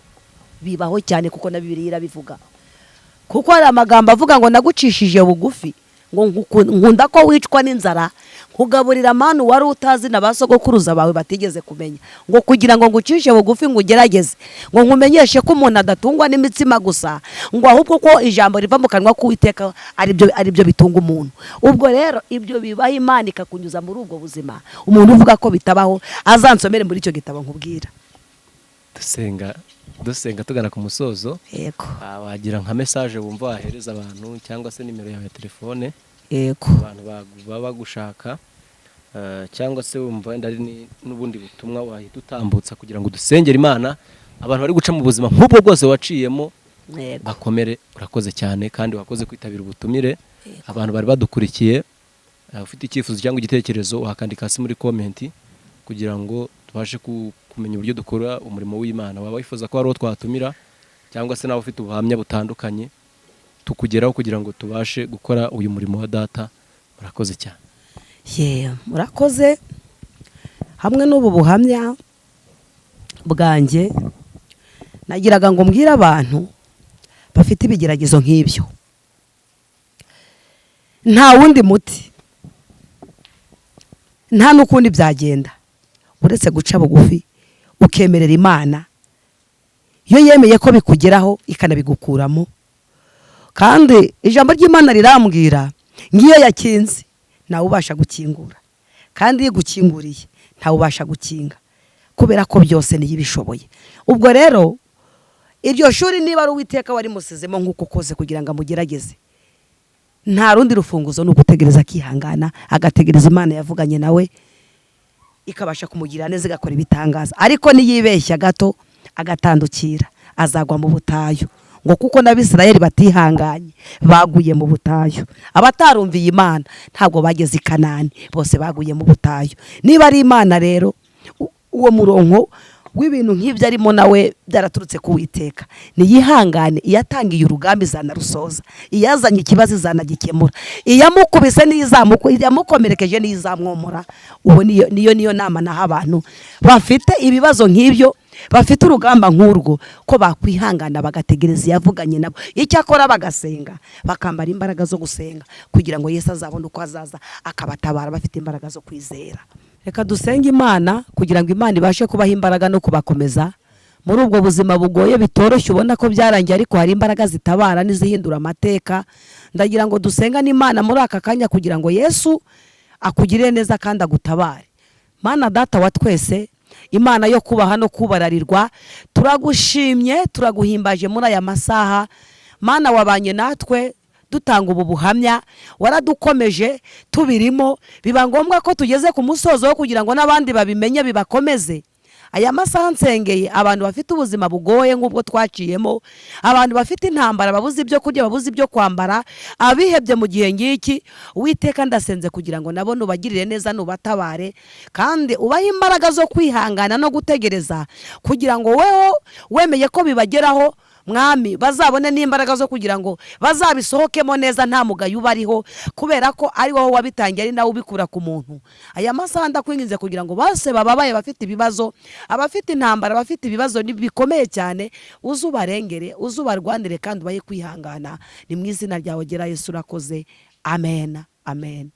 bibaho cyane, kuko na Biriya irabivuga. Kuko hari amagambo avuga ngo nagucishije bugufi, ngo nkunda ko wicwa n'inzara, kugaburira manu wari utazi na basogokuruza bawe batigeze kumenya, ngo kugira ngo ngucishe bugufi ngo ugerageze, ngo nkumenyeshe ko umuntu adatungwa n'imitsima gusa, ngo ahubwo ko ijambo riva mu kanwa k'Uwiteka ari byo bitunga umuntu. Ubwo rero ibyo bibaho, Imana ikakunyuza muri ubwo buzima. Umuntu uvuga ko bitabaho azansomere muri icyo gitabo nkubwira. Dusenga tugana ku musozo. Yego. Wagira nka message wumva wahereza abantu, cyangwa se nimero yawe ya telefone? Yego. Abantu baba gushaka, cyangwa se wumva ndari n'ubundi butumwa wahita utambutsa kugira ngo dusengere Imana abantu bari guca mu buzima nk'ubwo bwose waciyemo bakomere. Urakoze cyane, kandi wakoze kwitabira ubutumire. Abantu bari badukurikiye, ufite icyifuzo cyangwa igitekerezo wakandika hasi muri comment kugira ngo tubashe kumenya uburyo dukora umurimo w'Imana. Waba wifuza ko ari uwo twatumira, cyangwa se nawe ufite ubuhamya butandukanye tukugeraho kugira ngo tubashe gukora uyu murimo wa data. Murakoze cyane. Murakoze. Hamwe n'ubu buhamya bwanjye nagiraga ngo mbwire abantu bafite ibigeragezo nk'ibyo, nta wundi muti, nta n'ukundi byagenda uretse guca bugufi ukemerera Imana, iyo yemeye ko bikugeraho ikanabigukuramo. Kandi ijambo ry'Imana rirambwira ngiyo yakinze nawe ubasha gukingura, kandi iyo gukinguriye ntawe ubasha gukinga, kubera ko byose niyo ibishoboye. Ubwo rero iryo shuri niba ari Uwiteka wari musizemo nk'uko koze kugira ngo amugerageze, nta rundi rufunguzo no gutegereza akihangana, agategereza Imana yavuganye nawe ikabasha kumugira neza, igakora ibitangaza. Ariko niyibeshya gato agatandukira azagwa mu butayu, ngo kuko n'Abisirayeli batihanganye baguye mu butayu. Abatarumviye Imana ntabwo bageze i Kanani, bose baguye mu butayu. Niba ari Imana rero uwo murongo w'ibintu nk'ibyo arimo nawe byaraturutse ku Uwiteka, niyihangane. Iyatangiye urugamba izanarusoza, iyazanye ikibazo izanagikemura, iyamukubise iyamukomerekeje n'izamwomora. Ubu niyo nama naho abantu bafite ibibazo nk'ibyo, bafite urugamba nk'urwo, ko bakwihangana bagategereza yavuganye nabo. Icyakora bagasenga, bakambara imbaraga zo gusenga kugira ngo Yesu azabone uko azaza akabatabara bafite imbaraga zo kwizera. Reka dusenge Imana kugira ngo Imana ibashe kubaha imbaraga no kubakomeza muri ubwo buzima bugoye bitoroshye, ubona ko byarangiye ariko hari imbaraga zitabara n'izihindura amateka. Ndagira ngo dusenga n'Imana muri aka kanya kugira ngo Yesu akugirire neza kandi agutabare. Mana Data wa twese, Imana yo kubaha no kubararirwa, turagushimye turaguhimbaje muri aya masaha. Mana wabanye natwe dutanga ubu buhamya, waradukomeje tubirimo, biba ngombwa ko tugeze ku musozo wo kugira ngo n'abandi babimenye bibakomeze. Aya masaha nsengeye abantu bafite ubuzima bugoye nk'ubwo twaciyemo, abantu bafite intambara, babuze ibyo kurya, babuze ibyo kwambara, abihebye mu gihe ngiki. Uwiteka ndasenze kugira ngo nabo nubagirire neza, nubatabare, kandi ubahe imbaraga zo kwihangana no gutegereza, kugira ngo weho wemeye ko bibageraho Mwami bazabone n'imbaraga zo kugira ngo bazabisohokemo neza nta mugayo ubariho, kubera ko ari wowe wabitangiye, ari nawe ubikura ku muntu. Aya masaha ndakwinginze kugira ngo bose bababaye, bafite ibibazo, abafite intambara, bafite ibibazo bikomeye cyane, uzubarengere, uzubarwanire kandi ubaye kwihangana. Ni mu izina ryawe gera Yesu urakoze. Amen, amen.